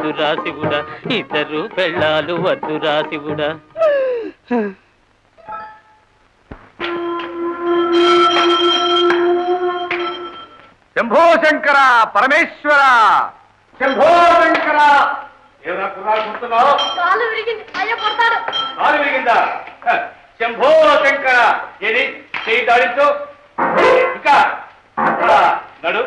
వద్దురా శివుడా, ఇద్దరు పెళ్ళాలు వద్దురా శివుడా. శంభో శంకర పరమేశ్వర, శంభో శంకర. ఏమన్నా కుర్రాడు కూర్చున్నావు? కాలు విరిగిందా? శంభో శంకర. ఏది చేయి దాడించు. ఇంకా నడు.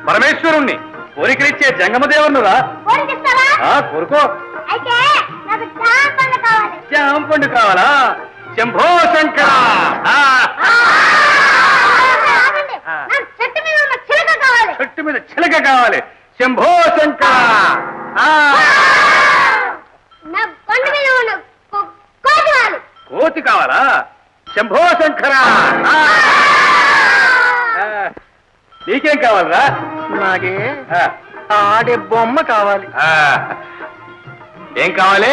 పరమేశ్వరుణ్ణి కోరికలిచ్చే జంగమదేవన్నురా. కోరుకో. జామ పండు కావాలా? శంభో శంకర. చెట్టు మీద చిలక కావాలి. శంభో శంకర. కోతి కావాలా? శంభో శంకర. నీకేం కావాలరా? నాకే ఆడే బొమ్మ కావాలి. ఏం కావాలి?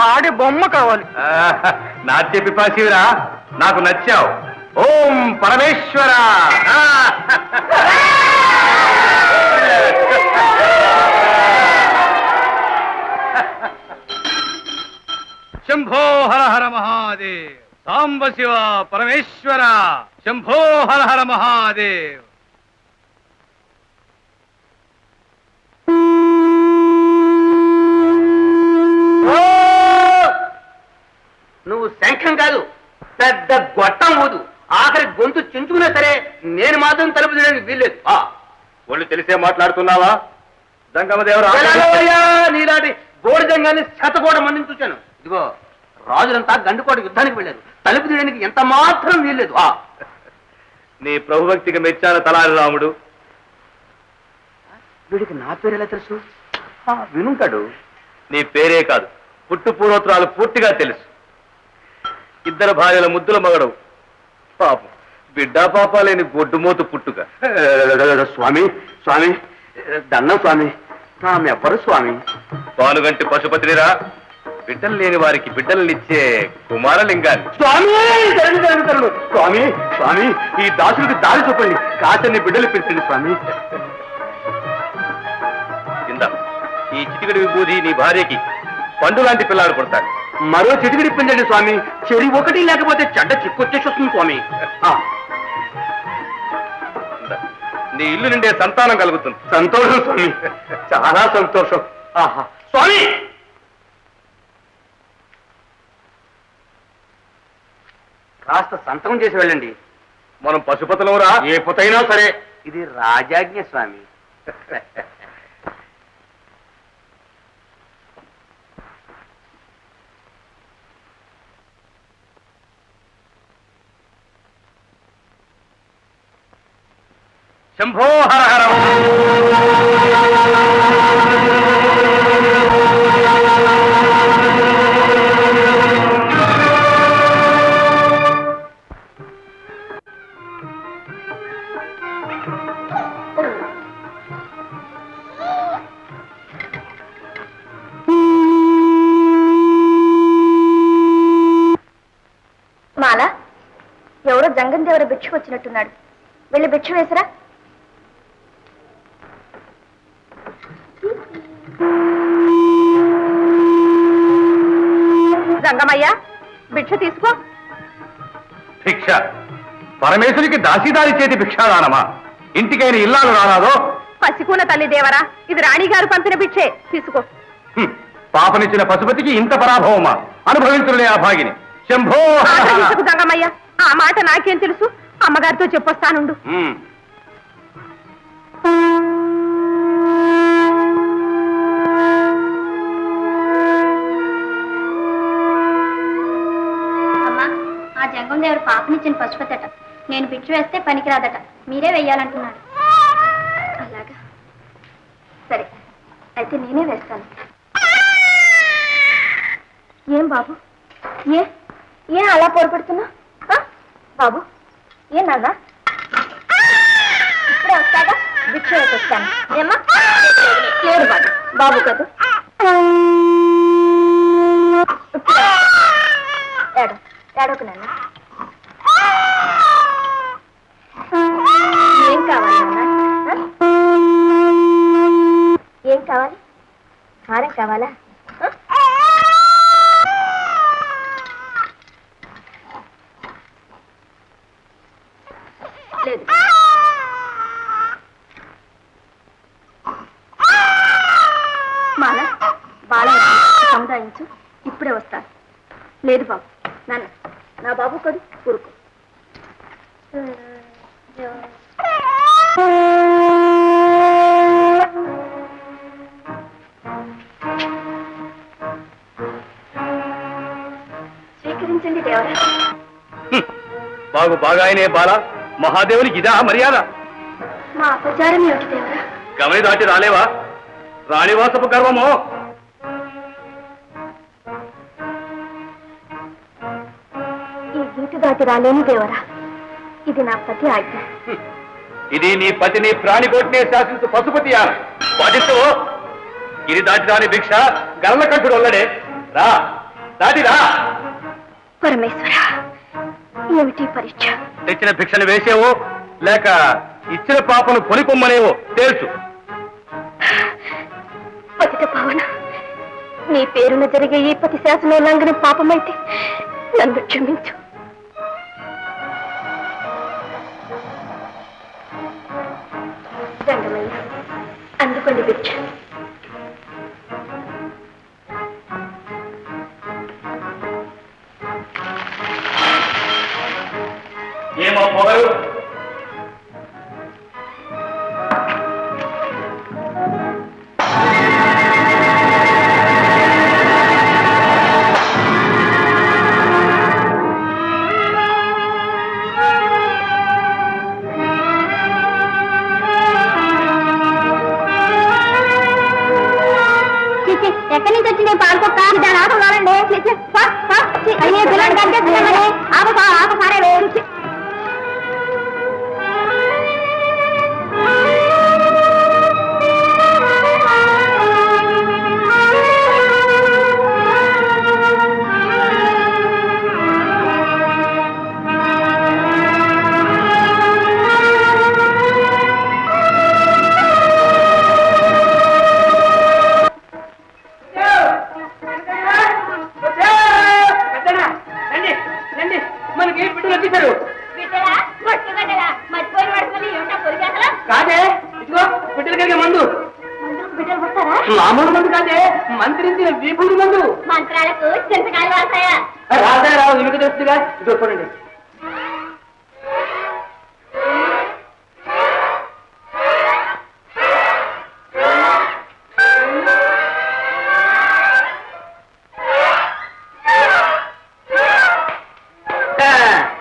ఆడే బొమ్మ కావాలి. నాట్య పిపాసివిరా, నాకు నచ్చావు. ఓం పరమేశ్వర. శంభో హర హర మహాదేవ్. సాంబ శివ పరమేశ్వర. శంభో హర హర మహాదేవ్. నువ్వు శంఖం కాదు, పెద్ద గొట్టం ఊదు. ఆఖరి గొంతు చించుకున్నా సరే నేను మాత్రం తలుపు తీయడానికి వీల్లేదు. ఒళ్ళు తెలిసే మాట్లాడుతున్నావా? జంగమదేవరా, నీలాంటి బోడి జంగాన్ని శతకోట మందిని చూశాను. ఇదిగో రాజులంతా గండుకోట యుద్ధానికి వెళ్ళారు. తలుపు తీయడానికి ఎంత మాత్రం వీల్లేదు. నీ ప్రభుభక్తికి మెచ్చాన తలారి రాముడు. వీడికి నా పేరు ఎలా తెలుసు? వినుంటాడు. నీ పేరే కాదు, పుట్టు పూర్వోత్తరాలు పూర్తిగా తెలుసు. ఇద్దరు భార్యల ముద్దుల మగడవు. పాపం బిడ్డా పాప లేని గొడ్డుమోతు పుట్టుక. స్వామి స్వామి దండం స్వామి, ఎవ్వరు స్వామి? పాలుగంటి పశుపతినిరా, బిడ్డలు లేని వారికి బిడ్డలనిచ్చే కుమారలింగాన్ని. స్వామి స్వామి స్వామి, ఈ దాసుడికి దారి చూపండి. కాచని బిడ్డలు పెంచండి స్వామి. కింద ఈ చిటికడి విభూది నీ భార్యకి పండు లాంటి పిల్లాడు కొడతాడు. మరో చిటికడి పెంచండి స్వామి. చెడి ఒకటి లేకపోతే చెడ్డ చిక్కొచ్చేసి వస్తుంది స్వామి. నీ ఇల్లు నిండే సంతానం కలుగుతుంది. సంతోషం స్వామి, చాలా సంతోషం. స్వామి కాస్త సంతకం చేసి వెళ్ళండి. మనం పశుపతులవురా. ఏ పుతైనా సరే ఇది రాజాజ్ఞ స్వామి. శంభో హర హర. మాల, ఎవరో జంగం దేవర భిక్షకు వచ్చినట్టున్నాడు. వెళ్ళి భిక్ష వేసిరా. జంగమయ్య, భిక్ష తీసుకో. భిక్ష? పరమేశ్వరికి దాసీదారి చేతి భిక్షాదానమా? ఇంటికైన ఇల్లాలు రానాదో? పసికూన తల్లి దేవరా, ఇది రాణిగారు పంపిన భిక్షే, తీసుకో. పాపనిచ్చిన పశుపతికి ఇంత పరాభవమా? అనుభవించులే ఆ భాగిని. శంభో. జంగమయ్య, ఆ మాట నాకేం తెలుసు? అమ్మగారితో చెప్పొస్తానుండు. ఆ జంగం దేవుడు పాపనిచ్చిన పశుపతట. నేను భిక్ష వేస్తే పనికిరాదట, మీరే వెయ్యాలంటున్నాడు. అలాగా, సరే అయితే నేనే వేస్తాను. ఏం బాబు, ఏ అలా పొరపడుతున్నా? బాబు ఏ నాగా, ఇప్పుడే వస్తాగా, భిక్ష వేసి వస్తాను. ఏమ్మా లేదు బాబు, బాబు కదా. దారం కావాలా? లేదు. మాల బాల సముదాయించు, ఇప్పుడే వస్తాను. లేదు బాబు, నాన్న నా బాబు కదు, ఊరుకో. స్వీకరించండి దేవరా. బాగు బాగాయనే బాల, మహాదేవునికి ఇదా మర్యాద? మా అపచారం ఏమిటి దేవరా? గమని దాటి రాలేవా? రాణివాసపు గర్వమో. ఈ గీత దాటి రాలేని దేవరా, ఇది నా పతి ఆజ్ఞ. ఇది నీ పతిని ప్రాణికోటినే శాసించు పశుపతి పాటిస్తూ ఇది దాటి రాని భిక్ష గల్లకంఠుడు వల్లడే. రా దాటి రా. పరమేశ్వర, ఏమిటి పరీక్ష? తెచ్చిన భిక్షను వేసేవో లేక ఇచ్చిన పాపను కొనికొమ్మనేవో తేల్చు. పతిత పవన, నీ పేరున జరిగే ఈ పతి శాసనోల్లంఘన పాపమైతే నన్ను క్షమించు. దండమయ్య, అందుకోండి భిక్ష. ఏమో పొగరు? ఎక్కడి నుంచి వచ్చింది పాల్కొక్క? దాని ఆట కాదండి. అయ్యే పిల్లలు కనిపిస్తున్నామని ఆపసారే. మనకి బిడ్డలు వచ్చేసారు. కాదే, ఇదిగో బిడ్డలు కలిగే మందు. బిడ్డలు పుడతారా? మామూలు మందు కాదే, మంత్రించిన వీపుడు మందు. మంత్రాలకు చింతకాయలు వాడతాయా? రాదా రావు, మీకు తెలుస్తుందిగా. ఇదిగో చూడండి.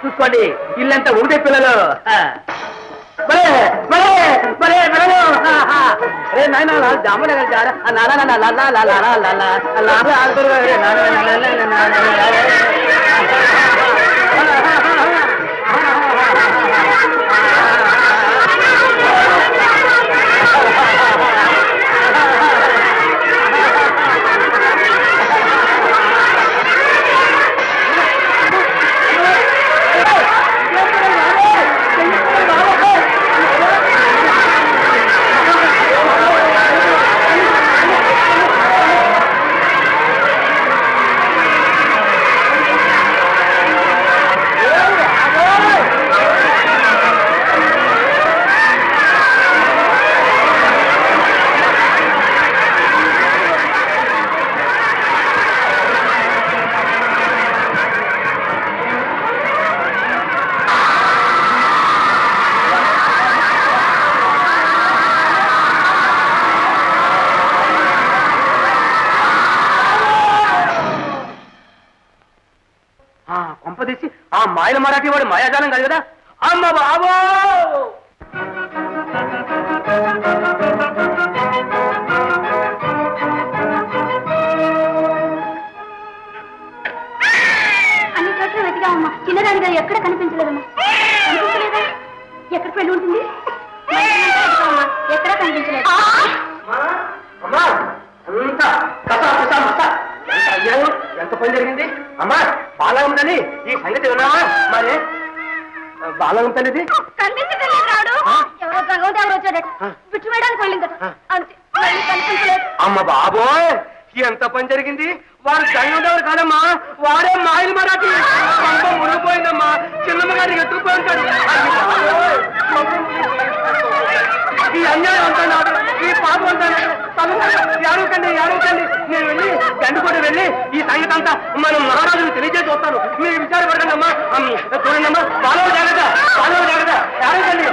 చూసుకోండి, ఇల్లంతా ఒకటే పిల్లలు. రే నాయన జామున కలిసారా? కొంపదీసి ఆ మాయల మరాఠీ వాడు మాయాజాలం కాదు కదా? అమ్మ బాబో! అన్ని చోట్ల వెతికామమ్మా, చిన్నదానిగా ఎక్కడ కనిపించలేదమ్మా. కనిపించలేదా? ఎక్కడికి వెళ్ళి ఉంటుంది? ఎక్కడా కనిపించలేదు. ఎంత పని జరిగింది అమ్మా? బాలగం తల్లి, ఈ సంగతి విన్నావా? మరి బాలగం తల్లిది కనిపించలేదు. రాడు ఎవరో భగవంతుడు ఎవరు వచ్చాడట, పిచ్చి వేయడానికి వెళ్ళిందట. అంతే, మళ్ళీ కనిపించలేదు. అమ్మ బాబోయ్ ఎంత పని జరిగింది. వాడు జంగదేవుడు కాదమ్మా, వాడే మాయలు మరాఠీ. పంప మునిగిపోయిందమ్మా, చిన్నమ్మ గారికి ఎత్తుకుపోయి ఉంటాడు. ఈ అన్యాయం అంతా నాడు, ఈ పాపం అంతా ఏడవకండి ఏడవకండి. నేను వెళ్ళి గండుకోట వెళ్ళి ఈ సంగతి అంతా మనం మహారాజును తెలియజేసి వస్తాను. మీరు విచారపడకండి అమ్మా. చూడండి అమ్మా, పాలవ జాగ్రత్త, పాలవ జాగ్రత్త. ఏడవకండి